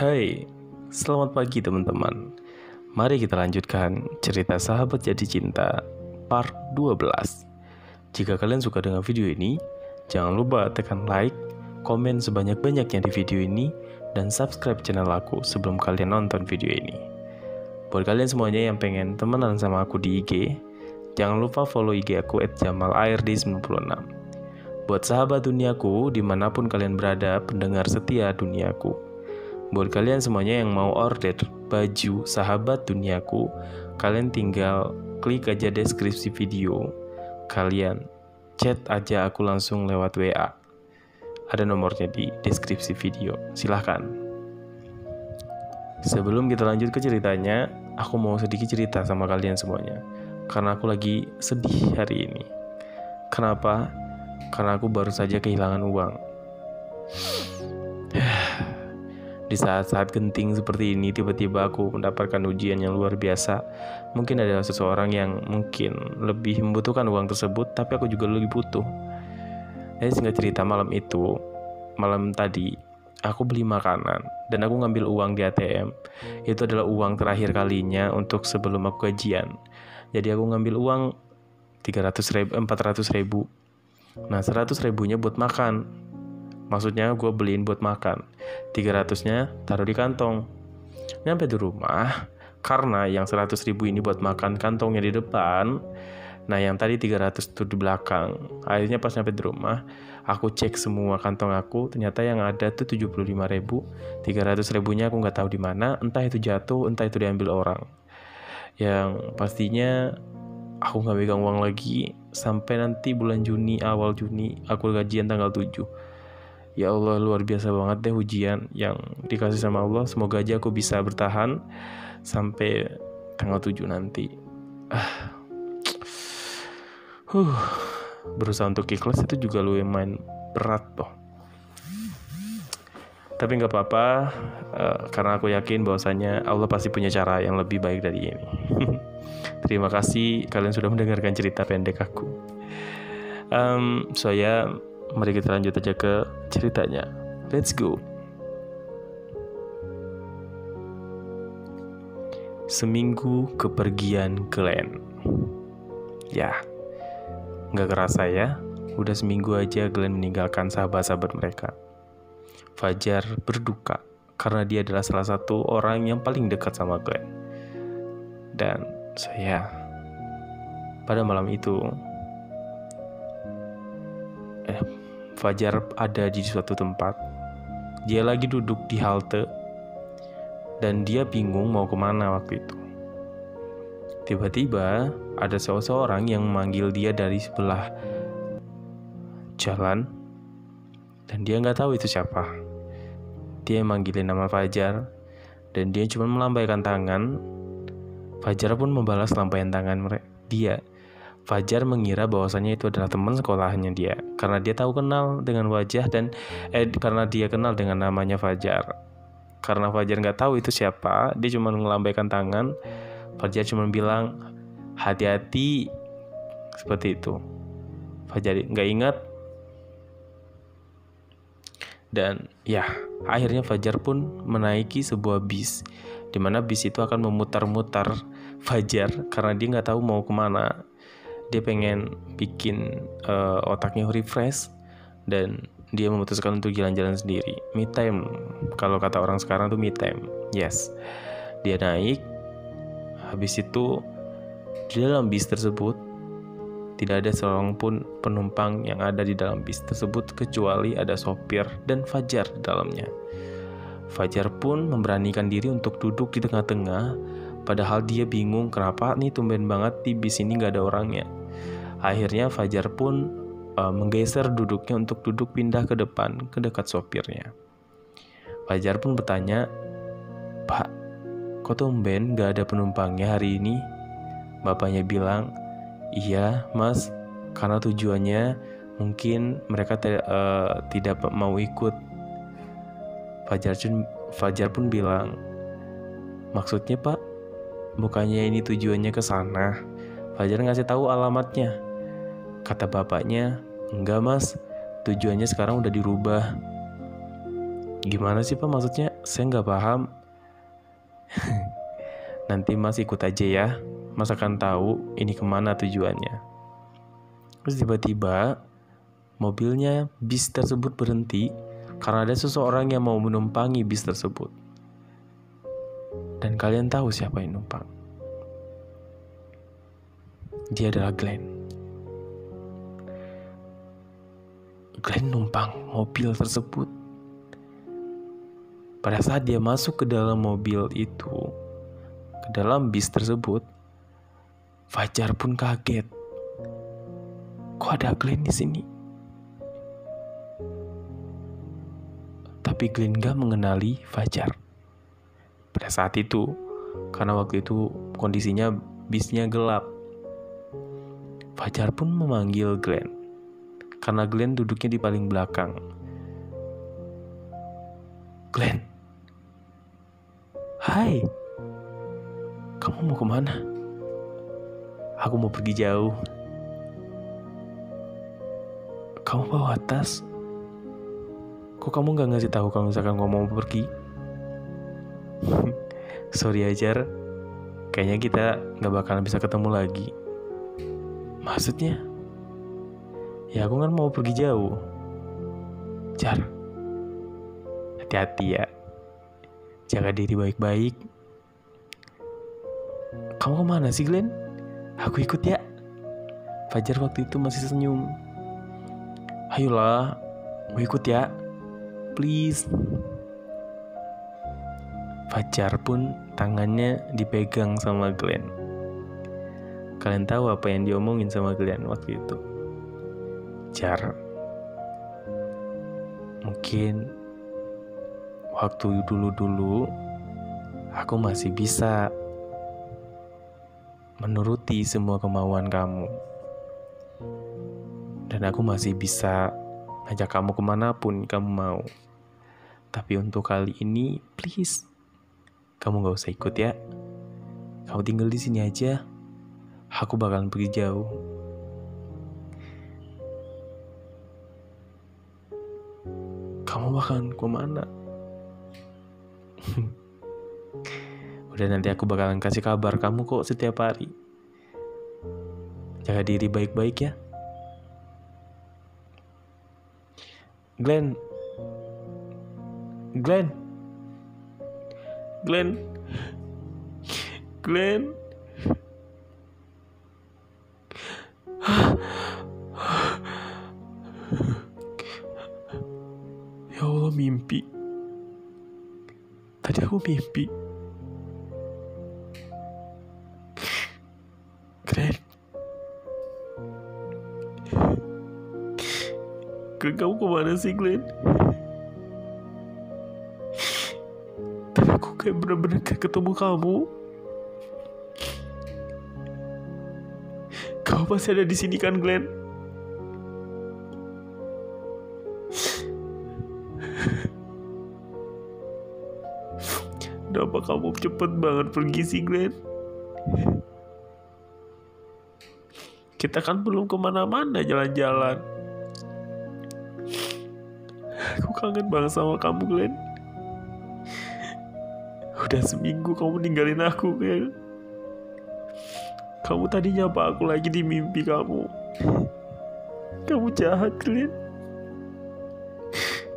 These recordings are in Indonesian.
Hai, selamat pagi teman-teman. Mari kita lanjutkan cerita Sahabat Jadi Cinta part 12. Jika kalian suka dengan video ini, jangan lupa tekan like, komen sebanyak-banyaknya di video ini, dan subscribe channel aku sebelum kalian nonton video ini. Buat kalian semuanya yang pengen temenan sama aku di IG, jangan lupa follow IG aku @jamalard96. Buat sahabat duniaku, dimanapun kalian berada, pendengar setia duniaku. Buat kalian semuanya yang mau order baju sahabat duniaku, kalian tinggal klik aja deskripsi video. Kalian chat aja aku langsung lewat WA. Ada nomornya di deskripsi video. Silahkan. Sebelum kita lanjut ke ceritanya, aku mau sedikit cerita sama kalian semuanya. Karena aku lagi sedih hari ini. Kenapa? Karena aku baru saja kehilangan uang. Di saat-saat genting seperti ini, tiba-tiba aku mendapatkan ujian yang luar biasa. Mungkin ada seseorang yang mungkin lebih membutuhkan uang tersebut, tapi aku juga lebih butuh. Jadi singkat cerita, malam tadi, aku beli makanan dan aku ngambil uang di ATM. Itu adalah uang terakhir kalinya untuk sebelum aku gajian. Jadi aku ngambil uang 400 ribu. Nah, 100 ribunya buat makan. Maksudnya gue beliin buat makan. 300-nya taruh di kantong. Nyampe di rumah, karena yang 100 ribu ini buat makan, kantongnya di depan. Nah, yang tadi 300 itu di belakang. Akhirnya pas nyampe di rumah, aku cek semua kantong aku. Ternyata yang ada tuh 75 ribu. 300 ribunya aku gak tahu di mana. Entah itu jatuh, entah itu diambil orang. Yang pastinya aku gak pegang uang lagi sampai nanti bulan Juni, awal Juni, aku gajian tanggal 7. Ya Allah, luar biasa banget deh ujian yang dikasih sama Allah. Semoga aja aku bisa bertahan sampai tanggal 7 nanti. Berusaha untuk ikhlas itu juga lumayan berat toh. Tapi gak apa-apa, karena aku yakin bahwasanya Allah pasti punya cara yang lebih baik dari ini. Terima kasih kalian sudah mendengarkan cerita pendek aku. Mari kita lanjut aja ke ceritanya. Let's go. Seminggu kepergian Glenn. Ya, gak kerasa ya, udah seminggu aja Glenn meninggalkan sahabat-sahabat mereka. Fajar berduka karena dia adalah salah satu orang yang paling dekat sama Glenn. Dan pada malam itu Fajar ada di suatu tempat. Dia lagi duduk di halte dan dia bingung mau kemana waktu itu. Tiba-tiba ada seseorang yang memanggil dia dari sebelah jalan dan dia nggak tahu itu siapa. Dia manggilin nama Fajar dan dia cuma melambaikan tangan. Fajar pun membalas lambaian tangan dia. Fajar mengira bahwasannya itu adalah teman sekolahnya dia, karena dia tahu kenal dengan wajah dan karena dia kenal dengan namanya Fajar. Karena Fajar nggak tahu itu siapa, dia cuma melambaikan tangan. Fajar cuma bilang hati-hati, seperti itu. Fajar nggak ingat. Dan ya, akhirnya Fajar pun menaiki sebuah bis, di mana bis itu akan memutar-mutar Fajar karena dia nggak tahu mau kemana. Dia pengen bikin otaknya refresh dan dia memutuskan untuk jalan-jalan sendiri. Me time, kalau kata orang sekarang tuh me time. Yes. Dia naik. Habis itu di dalam bis tersebut tidak ada seorang pun penumpang yang ada di dalam bis tersebut kecuali ada sopir dan Fajar di dalamnya. Fajar pun memberanikan diri untuk duduk di tengah-tengah, padahal dia bingung kenapa nih tumben banget di bis ini gak ada orangnya. Akhirnya Fajar pun menggeser duduknya untuk duduk pindah ke depan, ke dekat sopirnya. Fajar pun bertanya, "Pak, kok tumben gak ada penumpangnya hari ini?" Bapaknya bilang, "Iya mas, karena tujuannya mungkin mereka tidak mau ikut." Fajar pun bilang, "Maksudnya pak, bukannya ini tujuannya ke sana?" Fajar ngasih tahu alamatnya. Kata bapaknya, "Enggak mas, tujuannya sekarang udah dirubah." "Gimana sih pak maksudnya?" Saya nggak paham. Nanti Mas ikut aja ya. Mas akan tahu ini kemana tujuannya. Terus tiba-tiba mobilnya bis tersebut berhenti karena ada seseorang yang mau menumpangi bis tersebut. Dan kalian tahu siapa yang numpang? Dia adalah Glenn. Glenn numpang mobil tersebut. Pada saat dia masuk ke dalam mobil itu, ke dalam bis tersebut, Fajar pun kaget. Kok ada Glenn di sini? Tapi Glenn gak mengenali Fajar. Pada saat itu, karena waktu itu kondisinya bisnya gelap, Fajar pun memanggil Glenn. Karena Glenn duduknya di paling belakang. Glenn, hai, kamu mau kemana? Aku mau pergi jauh. Kamu bawa tas? Kok kamu gak ngasih tahu kalau misalkan kamu mau pergi? Sorry Ajar, kayaknya kita gak bakalan bisa ketemu lagi. Maksudnya? Ya aku kan mau pergi jauh. Jar, hati-hati ya. Jaga diri baik-baik. Kamu kemana sih Glenn? Aku ikut ya. Fajar waktu itu masih senyum. Ayolah, aku ikut ya. Please. Fajar pun tangannya dipegang sama Glenn. Kalian tahu apa yang diomongin sama Glenn waktu itu? Jar, mungkin waktu dulu-dulu aku masih bisa menuruti semua kemauan kamu. Dan aku masih bisa ngajak kamu kemanapun kamu mau. Tapi untuk kali ini, please, kamu gak usah ikut ya. Kamu tinggal di sini aja. Aku bakalan pergi jauh. Kamu bakalan kemana? Udah, nanti aku bakalan kasih kabar kamu kok setiap hari. Jaga diri baik-baik ya. Glenn. Glenn. Glenn. Glenn. Ya Allah, mimpi. Tadi aku mimpi. Glenn. Glenn, kamu kemana sih Glenn? Tadi aku kayak bener-bener kayak ketemu kamu. Kamu masih ada di sini kan Glenn? Kenapa kamu cepet banget pergi sih Glenn? Kita kan belum kemana-mana jalan-jalan. Aku kangen banget sama kamu Glenn. Udah seminggu kamu ninggalin aku Glenn. Kamu tadi nyapa aku lagi di mimpi kamu. Kamu jahat Glenn.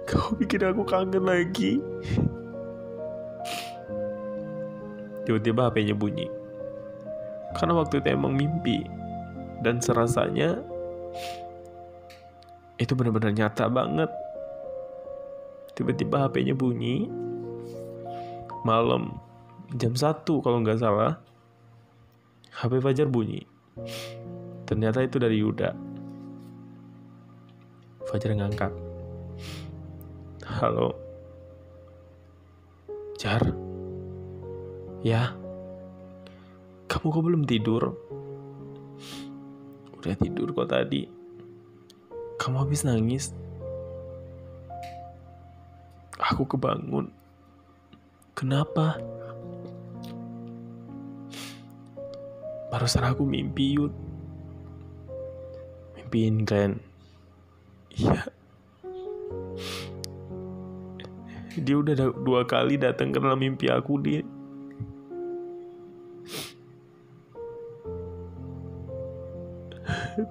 Kamu bikin aku kangen lagi. Tiba-tiba HP-nya bunyi. Karena waktu itu emang mimpi. Dan serasanya itu benar-benar nyata banget. Tiba-tiba HP-nya bunyi. Malam jam 1 kalau nggak salah. HP Fajar bunyi. Ternyata itu dari Yuda. Fajar ngangkat. Halo. Jar. Ya. Kamu kok belum tidur? Udah tidur kok tadi. Kamu habis nangis. Aku kebangun. Kenapa? Barusan aku mimpi, Yud. Mimpiin Glenn. Iya. Dia udah 2 kali datang ke dalam mimpi aku, Din.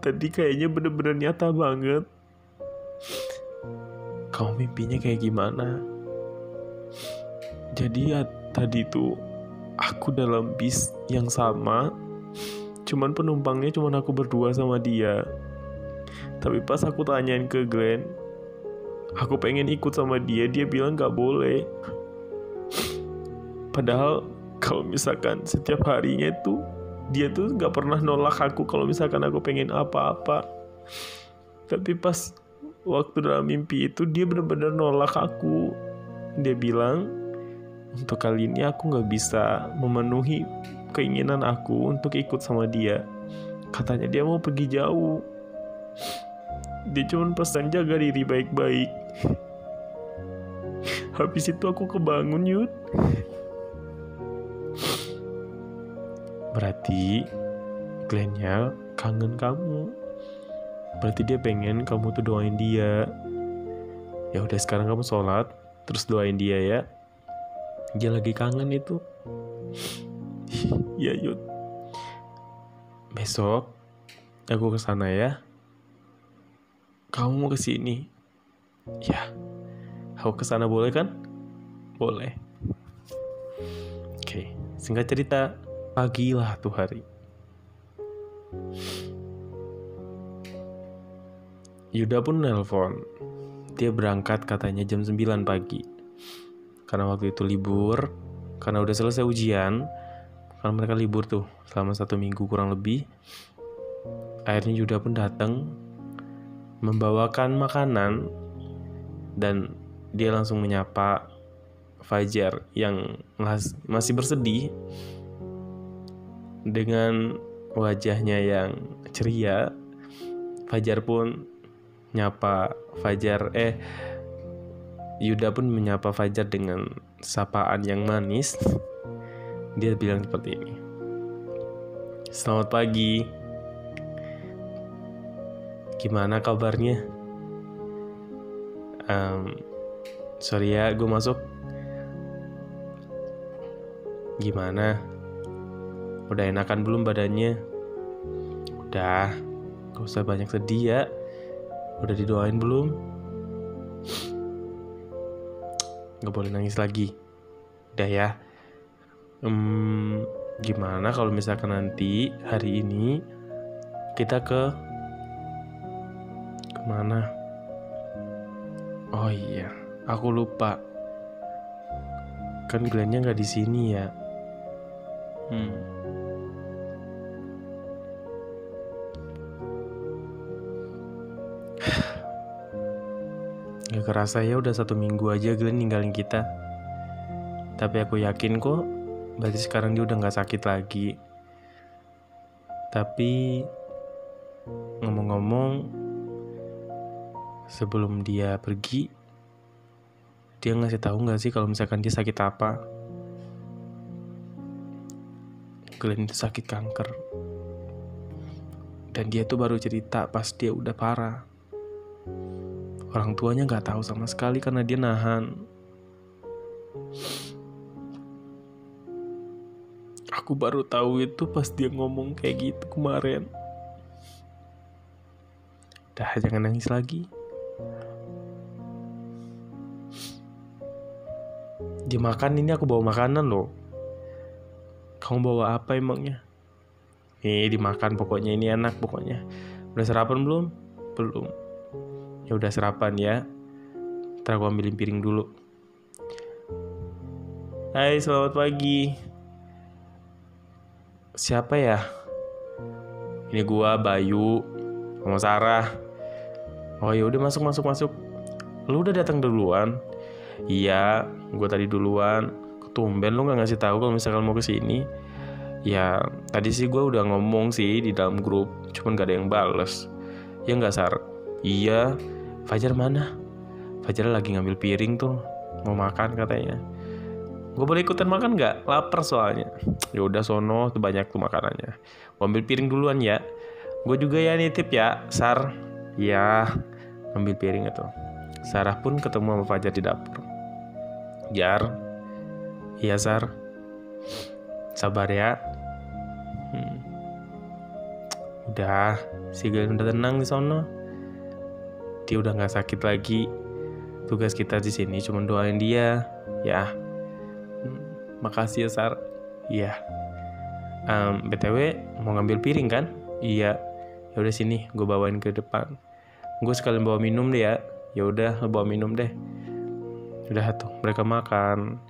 Tadi kayaknya bener-bener nyata banget. Kamu mimpinya kayak gimana? Jadi ya tadi tuh aku dalam bis yang sama, cuman penumpangnya cuman aku berdua sama dia. Tapi pas aku tanyain ke Glenn, aku pengen ikut sama dia, dia bilang gak boleh. Padahal kalau misalkan setiap harinya tuh dia tuh gak pernah nolak aku kalau misalkan aku pengen apa-apa. Tapi pas waktu dalam mimpi itu dia benar-benar nolak aku. Dia bilang, untuk kali ini aku gak bisa memenuhi keinginan aku untuk ikut sama dia. Katanya dia mau pergi jauh. Dia cuma pesan jaga diri baik-baik. Habis itu aku kebangun, Yud. Berarti Glenn-nya kangen kamu. Berarti dia pengen kamu tuh doain dia. Ya udah, sekarang kamu sholat terus doain dia ya. Dia lagi kangen itu. Ya Yud. Besok aku kesana ya. Kamu mau kesini? Ya, aku kesana boleh kan? Boleh. Oke, singkat cerita, pagilah tuh hari. Yuda pun nelpon. Dia berangkat katanya jam 9 pagi. Karena waktu itu libur, karena udah selesai ujian, karena mereka libur tuh selama 1 minggu kurang lebih. Akhirnya Yuda pun datang membawakan makanan, dan dia langsung menyapa Fajar yang masih bersedih dengan wajahnya yang ceria. Fajar pun nyapa Fajar, Yuda pun menyapa Fajar dengan sapaan yang manis. Dia bilang seperti ini, "Selamat pagi. Gimana kabarnya? Sorry ya, gue masuk. Gimana? Udah enakan belum badannya? Udah, gak usah banyak sedih ya. Udah didoain belum? Gak boleh nangis lagi. Udah ya. Gimana kalau misalkan nanti hari ini kita kemana? Oh iya, aku lupa. Kan Glenn-nya nggak di sini ya. Gak kerasa ya udah 1 minggu aja Glenn ninggalin kita. Tapi aku yakin kok, berarti sekarang dia udah gak sakit lagi. Tapi ngomong-ngomong, sebelum dia pergi, dia ngasih tahu gak sih kalau misalkan dia sakit apa? Glenn itu sakit kanker. Dan dia tuh baru cerita pas dia udah parah. Orang tuanya gak tahu sama sekali karena dia nahan. Aku baru tahu itu pas dia ngomong kayak gitu kemarin. Dah, jangan nangis lagi. Dia makan, ini aku bawa makanan loh. Kamu bawa apa emangnya? Nih, dimakan pokoknya, ini enak pokoknya. Udah sarapan belum? Belum. Ya udah sarapan ya. Ntar aku ambilin piring dulu. Hai, selamat pagi. Siapa ya? Ini gua, Bayu, sama Sarah. Oh ya udah, masuk. Lu udah datang duluan? Iya, gua tadi duluan. Tumben lu nggak ngasih tahu kalau misalkan mau kesini. Ya tadi sih gua udah ngomong sih di dalam grup, cuman gak ada yang bales. Ya nggak, Sar? Iya. Fajar mana? Fajar lagi ngambil piring tuh, mau makan katanya. Gue boleh ikutan makan nggak? Lapar soalnya. Ya udah sono, tuh banyak tuh makanannya. Gue ambil piring duluan ya. Gue juga ya nitip ya, Sar. Ya, ambil piring itu. Sarah pun ketemu sama Fajar di dapur. Jar, iya Sar, sabar ya. Udah, si Glenn udah tenang di sono. Dia udah nggak sakit lagi. Tugas kita di sini cuma doain dia, ya. Makasih ya Sar. Iya. BTW mau ngambil piring kan? Iya. Ya udah sini, gue bawain ke depan. Gue sekalian bawa minum deh ya. Ya udah, lo bawa minum deh. Udah tuh, mereka makan.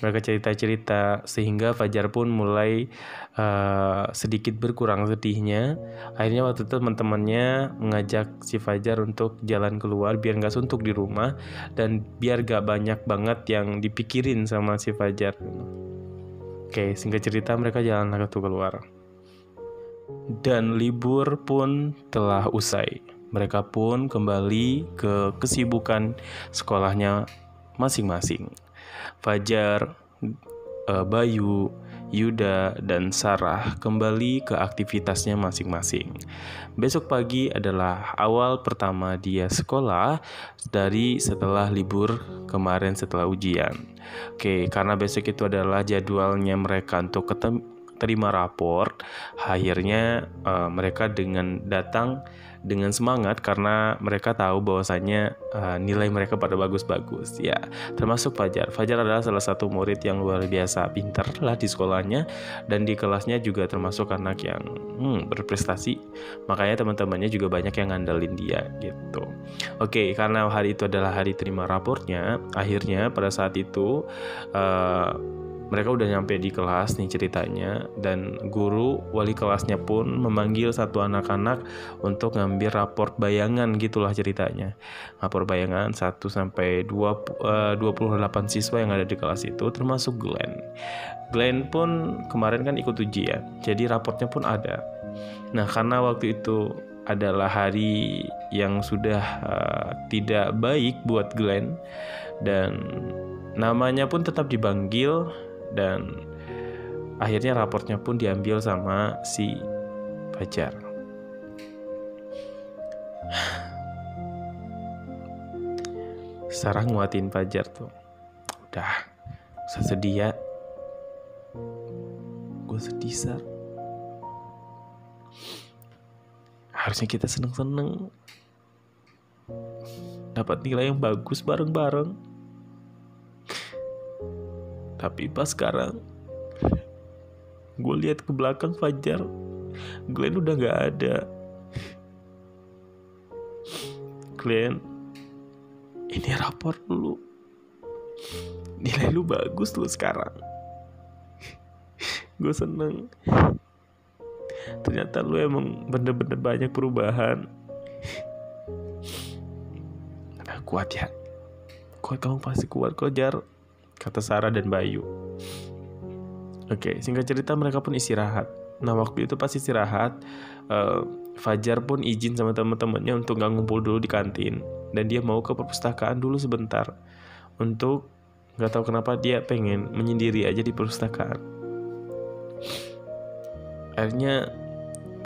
Mereka cerita-cerita sehingga Fajar pun mulai sedikit berkurang sedihnya. Akhirnya waktu itu teman-temannya mengajak si Fajar untuk jalan keluar biar nggak suntuk di rumah dan biar gak banyak banget yang dipikirin sama si Fajar. Oke, singkat cerita mereka jalan keluar. Dan libur pun telah usai. Mereka pun kembali ke kesibukan sekolahnya masing-masing. Fajar, Bayu, Yuda, dan Sarah kembali ke aktivitasnya masing-masing. Besok pagi adalah awal pertama dia sekolah dari setelah libur kemarin setelah ujian. Oke, karena besok itu adalah jadwalnya mereka untuk terima rapor, akhirnya mereka datang dengan semangat karena mereka tahu bahwasannya nilai mereka pada bagus-bagus ya, termasuk Fajar. Fajar adalah salah satu murid yang luar biasa pintar lah di sekolahnya dan di kelasnya juga termasuk anak yang berprestasi, makanya teman-temannya juga banyak yang ngandelin dia gitu. Oke, karena hari itu adalah hari terima raportnya, akhirnya pada saat itu mereka udah nyampe di kelas nih ceritanya, dan guru wali kelasnya pun memanggil satu anak-anak untuk ngambil raport bayangan gitulah ceritanya. Raport bayangan 1 sampai 28 siswa yang ada di kelas itu termasuk Glenn. Glenn pun kemarin kan ikut ujian, jadi raportnya pun ada. Nah, karena waktu itu adalah hari yang sudah tidak baik buat Glenn dan namanya pun tetap dipanggil, dan akhirnya raportnya pun diambil sama si Fajar. Sarah nguatin Fajar tuh, udah usah sedih ya. Gue sedih Sar, harusnya kita seneng-seneng dapat nilai yang bagus bareng-bareng. Tapi pas sekarang gue lihat ke belakang Fajar, Glenn udah gak ada. Glenn, ini rapor lu, nilai lu bagus lu sekarang. Gue seneng, ternyata lu emang bener-bener banyak perubahan. Nah, kuat ya, kuat, kamu pasti kuat kok Jar, kata Sarah dan Bayu. Oke, singkat cerita mereka pun istirahat. Nah, waktu itu pas istirahat, Fajar pun izin sama teman-temannya untuk gak ngumpul dulu di kantin, dan dia mau ke perpustakaan dulu sebentar. Untuk gak tahu kenapa dia pengen menyendiri aja di perpustakaan. Akhirnya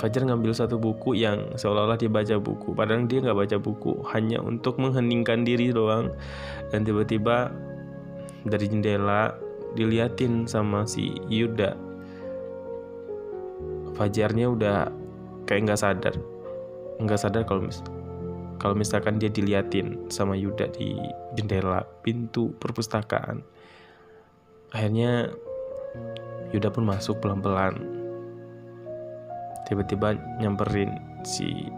Fajar ngambil satu buku yang seolah-olah dia baca buku, padahal dia gak baca buku, hanya untuk mengheningkan diri doang. Dan tiba-tiba dari jendela diliatin sama si Yuda. Fajarnya udah kayak nggak sadar kalau misalkan dia diliatin sama Yuda di jendela pintu perpustakaan. Akhirnya Yuda pun masuk pelan-pelan, tiba-tiba nyamperin si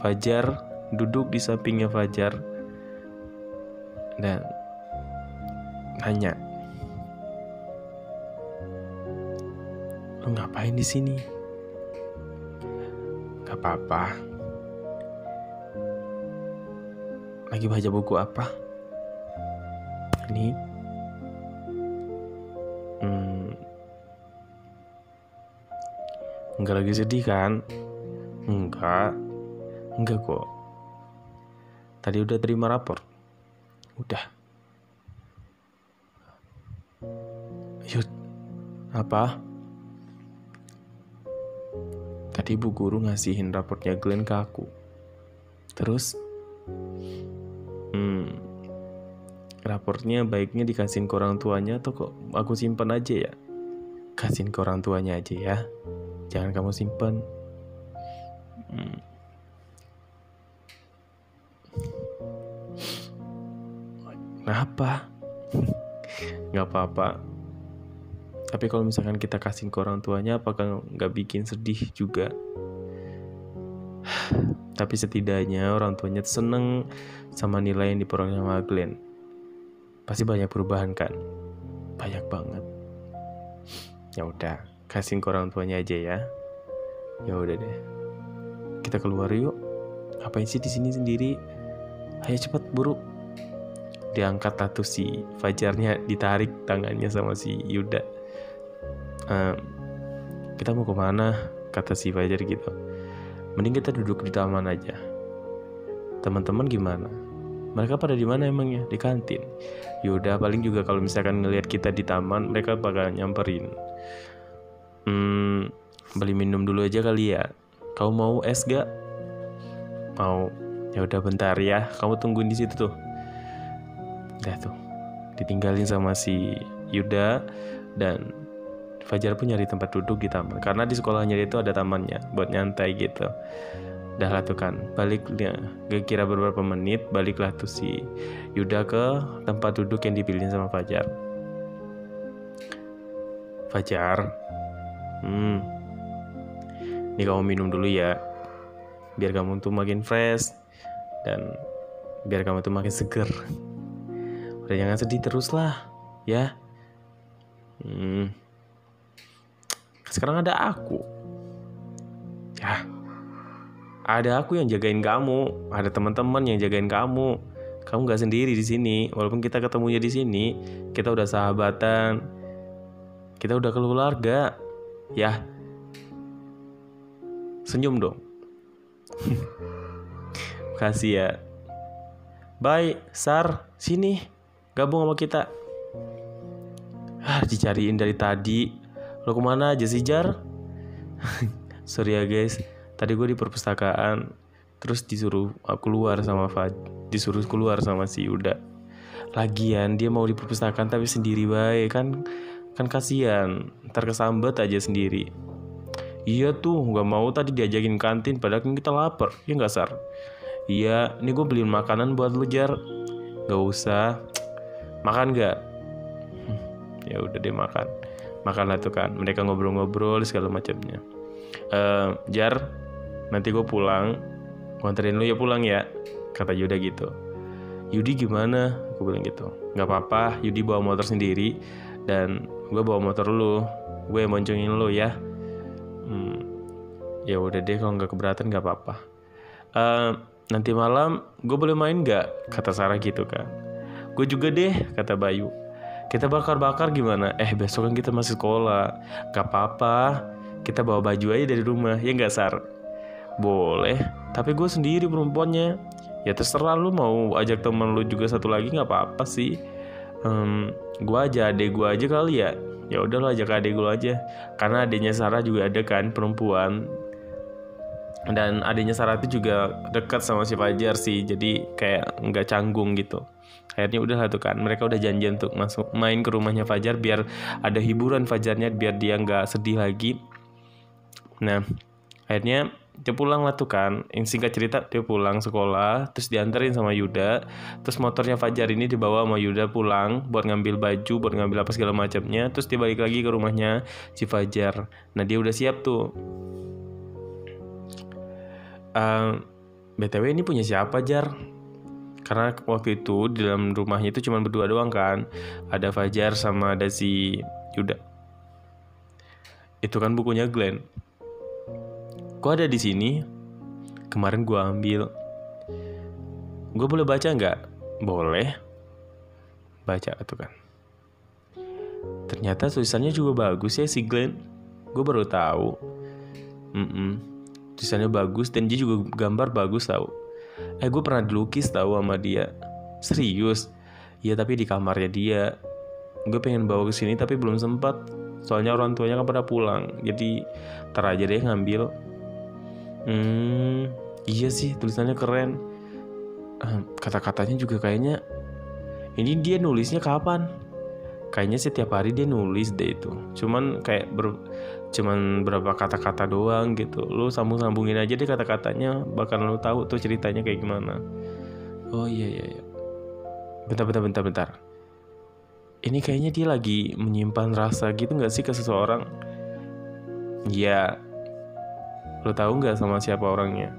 Fajar, duduk di sampingnya Fajar dan nanya, "Lu ngapain di sini?" "Gak apa-apa. Lagi baca buku apa?" "Ini enggak lagi sedih kan?" Enggak kok. Tadi udah terima rapor." "Udah." "Yud, apa?" "Tadi Bu Guru ngasihin raportnya Glenn ke aku. Terus Raportnya baiknya dikasihin ke orang tuanya atau kok aku simpan aja ya? Kasihin ke orang tuanya aja ya. Jangan kamu simpan. Kenapa? Nggak apa-apa. Tapi kalau misalkan kita kasihin ke orang tuanya, apakah nggak bikin sedih juga? Tapi setidaknya orang tuanya seneng sama nilai yang diperoleh sama Glenn. Pasti banyak perubahan kan? Banyak banget. Ya udah, kasihin ke orang tuanya aja ya. Ya udah deh. Kita keluar yuk. Ngapain sih di sini sendiri? Ayo cepat buru. Diangkat tuh si Fajarnya, ditarik tangannya sama si Yuda. Kita mau kemana? Kata si Fajar gitu. Mending kita duduk di taman aja. Teman-teman gimana? Mereka pada di mana emangnya? Di kantin. Yaudah, paling juga kalau misalkan ngelihat kita di taman, mereka bakal nyamperin. Beli minum dulu aja kali ya. Kau mau es gak? Mau. Ya udah bentar ya. Kamu tungguin di situ tuh. Udah tuh. Ditinggalin sama si Yuda dan Fajar pun nyari tempat duduk di taman. Karena di sekolahnya dia itu ada tamannya buat nyantai gitu. Udah lah tuh kan, baliknya gak kira beberapa menit, baliklah tuh si Yuda ke tempat duduk yang dipilih sama Fajar. Fajar, ini kamu minum dulu ya, biar kamu tuh makin fresh dan biar kamu tuh makin seger. Udah jangan sedih terus lah, ya. Sekarang ada aku, ya. Ada aku yang jagain kamu, ada teman-teman yang jagain kamu. Kamu nggak sendiri di sini. Walaupun kita ketemunya di sini, kita udah sahabatan, kita udah keluarga, ya. Senyum dong. Makasih ya. Bye, Sar, sini, gabung sama kita. Dicariin dari tadi. Lo kemana aja sih, Jar? Sorry ya guys. Tadi gue di perpustakaan, terus disuruh keluar sama si Yuda. Lagian dia mau di perpustakaan tapi sendiri baik kan kasihan, ntar kesambet aja sendiri. Iya tuh, nggak mau tadi diajakin kantin, padahal kan kita lapar, ya nggak Sar? Iya, ini gue beliin makanan buat lu Jar. Gak usah, makan nggak? Ya udah deh makanlah tuh kan. Mereka ngobrol-ngobrol segala macamnya. Jar, nanti gue pulang, nganterin lu ya pulang ya, kata Yuda gitu. Yudi gimana? Gue bilang gitu. Gak apa-apa, Yudi bawa motor sendiri dan gue bawa motor lu. Gue yang boncengin lu ya. Ya udah deh, kalau nggak keberatan nggak apa-apa. Nanti malam gue boleh main nggak? Kata Sarah gitu kan. Gue juga deh, kata Bayu. Kita bakar-bakar gimana? Besok kan kita masih sekolah. Gak apa-apa, kita bawa baju aja dari rumah, ya nggak Sar? Boleh, tapi gue sendiri perempuannya. Ya terserah lu mau ajak temen lu juga satu lagi nggak apa-apa sih. Gue aja adek gue aja kali ya. Ya udah lo ajak adek gue aja. Karena adeknya Sarah juga ada kan perempuan. Dan adeknya Sarah itu juga dekat sama si Fajar sih. Jadi kayak nggak canggung gitu. Akhirnya udah lah tuh kan, mereka udah janjian untuk masuk main ke rumahnya Fajar biar ada hiburan Fajarnya, biar dia nggak sedih lagi. Nah, akhirnya dia pulang lah tuh kan. Singkat cerita dia pulang sekolah, terus dianterin sama Yuda. Terus motornya Fajar ini dibawa sama Yuda pulang buat ngambil baju, buat ngambil apa segala macamnya. Terus dia balik lagi ke rumahnya si Fajar. Nah dia udah siap tuh. BTW ini punya siapa Jar? Karena waktu itu di dalam rumahnya itu cuma berdua doang kan. Ada Fajar sama ada si Yuda. Itu kan bukunya Glenn. Kok ada di sini? Kemarin gue ambil. Gue boleh baca nggak? Boleh. Baca tuh kan. Ternyata tulisannya juga bagus ya si Glenn. Gue baru tahu. Tulisannya bagus dan dia juga gambar bagus tau. Gue pernah dilukis tahu sama dia. Serius? Iya tapi di kamarnya dia. Gue pengen bawa ke sini tapi belum sempat. Soalnya orang tuanya kan pada pulang. Jadi ntar aja deh ngambil. Iya sih tulisannya keren. Kata-katanya juga kayaknya Ini dia nulisnya kapan? Kayaknya setiap hari dia nulis deh itu. Cuman kayak cuman berapa kata-kata doang gitu. Lu sambung-sambungin aja deh kata-katanya, bakal lu tahu tuh ceritanya kayak gimana. Oh iya. Bentar. Ini kayaknya dia lagi menyimpan rasa gitu gak sih ke seseorang? Ya, lu tahu gak sama siapa orangnya?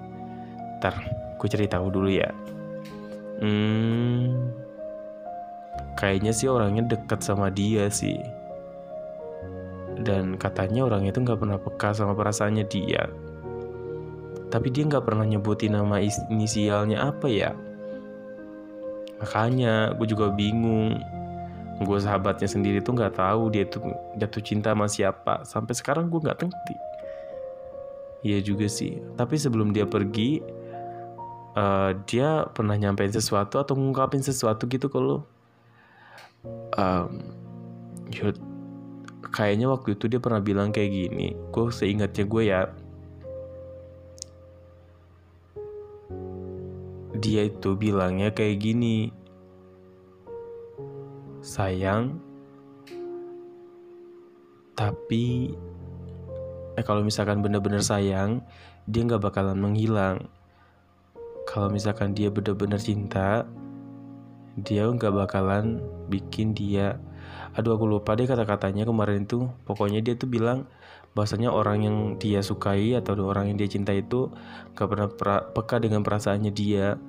Ntar, gue cerita dulu ya. Kayaknya sih orangnya dekat sama dia sih. Dan katanya orang itu gak pernah peka sama perasaannya dia. Tapi dia gak pernah nyebutin nama inisialnya apa ya. Makanya gue juga bingung. Gue sahabatnya sendiri tuh gak tahu dia tuh jatuh cinta sama siapa. Sampai sekarang gue gak ngerti. Iya juga sih. Tapi sebelum dia pergi, dia pernah nyampein sesuatu atau ngungkapin sesuatu gitu ke lo. Kayaknya waktu itu dia pernah bilang kayak gini. Gue seingatnya gue ya, dia itu bilangnya kayak gini, sayang, tapi kalau misalkan bener-bener sayang, dia gak bakalan menghilang. Kalau misalkan dia bener-bener cinta, dia gak bakalan bikin dia, aduh aku lupa deh kata-katanya kemarin tuh. Pokoknya dia tuh bilang bahwasanya orang yang dia sukai atau orang yang dia cinta itu gak pernah peka dengan perasaannya dia.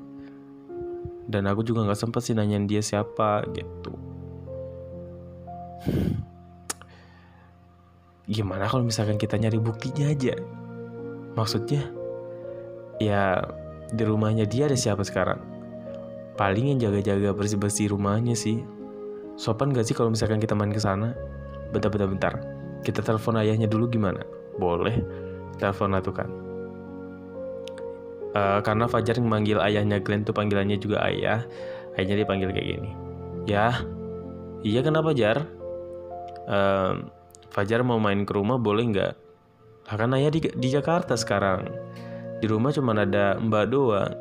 Dan aku juga gak sempet sih nanyain dia siapa gitu. Gimana kalau misalkan kita nyari buktinya aja? Maksudnya ya di rumahnya dia ada siapa sekarang? Paling yang jaga-jaga bersih-bersih rumahnya sih. Sopan gak sih kalau misalkan kita main ke sana? Bentar. Kita telepon ayahnya dulu gimana? Boleh. Telepon lah tuh kan. Karena Fajar memanggil ayahnya Glenn tuh panggilannya juga ayah. Ayahnya dipanggil kayak gini. Ya. Iya kenapa Jar? Fajar mau main ke rumah boleh nggak? Lah kan ayah di Jakarta sekarang. Di rumah cuma ada Mbak doang.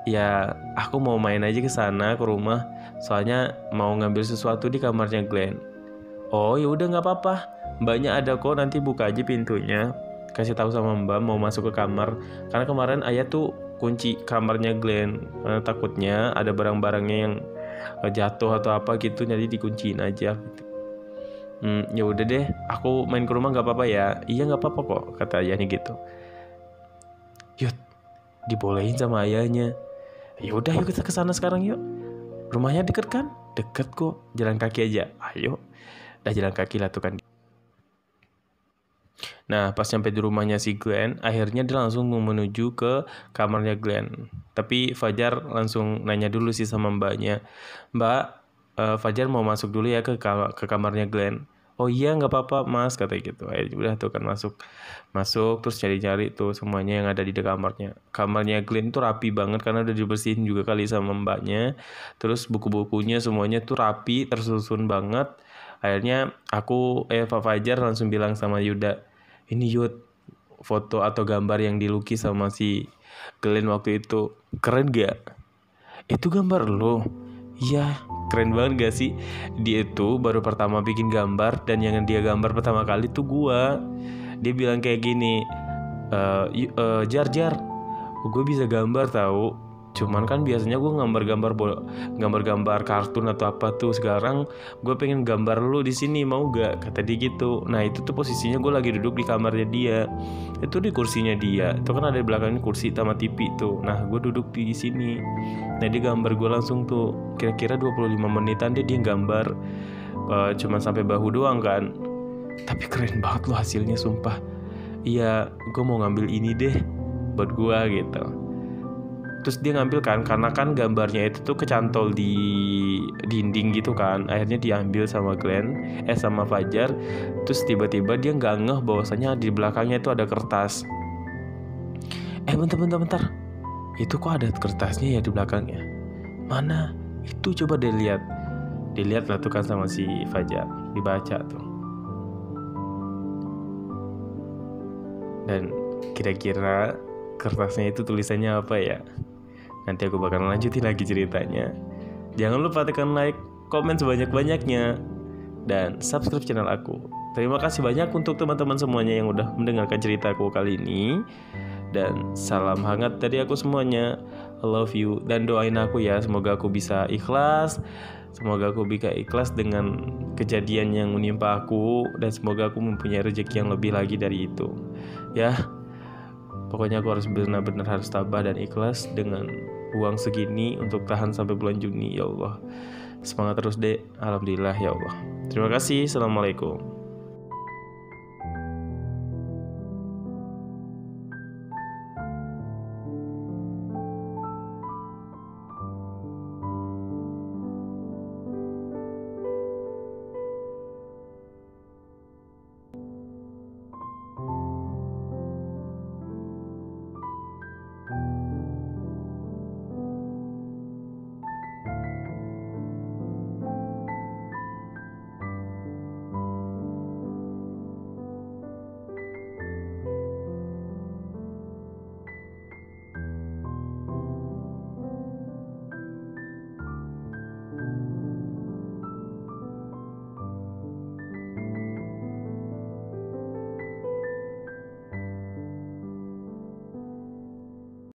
Ya, aku mau main aja ke sana ke rumah. Soalnya mau ngambil sesuatu di kamarnya Glenn. Oh, ya udah nggak apa-apa. Mbaknya ada kok, nanti buka aja pintunya. Kasih tahu sama Mbak mau masuk ke kamar. Karena kemarin ayah tuh kunci kamarnya Glenn. Karena takutnya ada barang-barangnya yang jatuh atau apa gitu, jadi dikunciin aja. Ya udah deh, aku main ke rumah nggak apa-apa ya. Iya nggak apa-apa kok, kata ayahnya gitu. Yuk, dibolehin sama ayahnya. Ya udah yuk kita kesana sekarang yuk. Rumahnya deket kan? Deket kok, jalan kaki aja. Ayo, udah jalan kaki lah tuh kan. Nah pas sampai di rumahnya si Glenn, akhirnya dia langsung menuju ke kamarnya Glenn. Tapi Fajar langsung nanya dulu sih sama mbaknya. Mbak, Fajar mau masuk dulu ya ke kamarnya Glenn. Oh iya nggak apa-apa mas, katanya gitu. Udah tuh kan masuk terus cari-cari tuh semuanya yang ada di kamarnya. Kamarnya Glenn tuh rapi banget karena udah dibersihin juga kali sama mbaknya. Terus buku-bukunya semuanya tuh rapi, tersusun banget. Akhirnya Fajar langsung bilang sama Yuda, ini Yud, foto atau gambar yang dilukis sama si Glenn waktu itu keren gak? Itu gambar lo? Iya, keren banget gak sih? Dia itu baru pertama bikin gambar, dan yang dia gambar pertama kali tuh gua. Dia bilang kayak gini, Jar, gue bisa gambar tahu. Cuman kan biasanya gue gambar kartun atau apa tuh. Sekarang gue pengen gambar lu di sini, mau gak? Kata dia gitu. Nah itu tuh posisinya gue lagi duduk di kamarnya dia. Itu di kursinya dia. Itu kan ada di belakangnya kursi sama TV tuh. Nah gue duduk di sini. Nah dia gambar gue langsung tuh. Kira-kira 25 menitan dia gambar. Cuman sampai bahu doang kan. Tapi keren banget loh hasilnya sumpah. Iya, gue mau ngambil ini deh buat gue gitu. Terus dia ngambil kan, karena kan gambarnya itu tuh kecantol di dinding gitu kan. Akhirnya diambil sama sama Fajar. Terus tiba-tiba dia nggak ngeh bahwasanya di belakangnya itu ada kertas. Bentar. Itu kok ada kertasnya ya di belakangnya? Mana? Itu coba dilihat. Dilihat lah tuh kan sama si Fajar. Dibaca tuh. Dan kira-kira kertasnya itu tulisannya apa ya? Nanti aku bakal lanjutin lagi ceritanya. Jangan lupa tekan like, komen sebanyak-banyaknya, dan subscribe channel aku. Terima kasih banyak untuk teman-teman semuanya yang udah mendengarkan ceritaku kali ini. Dan salam hangat dari aku semuanya. I love you. Dan doain aku ya, semoga aku bisa ikhlas. Semoga aku bisa ikhlas dengan kejadian yang menimpa aku. Dan semoga aku mempunyai rezeki yang lebih lagi dari itu. Ya, pokoknya aku harus benar-benar harus tabah dan ikhlas dengan uang segini untuk tahan sampai bulan Juni. Ya Allah, semangat terus dek. Alhamdulillah ya Allah. Terima kasih. Assalamualaikum.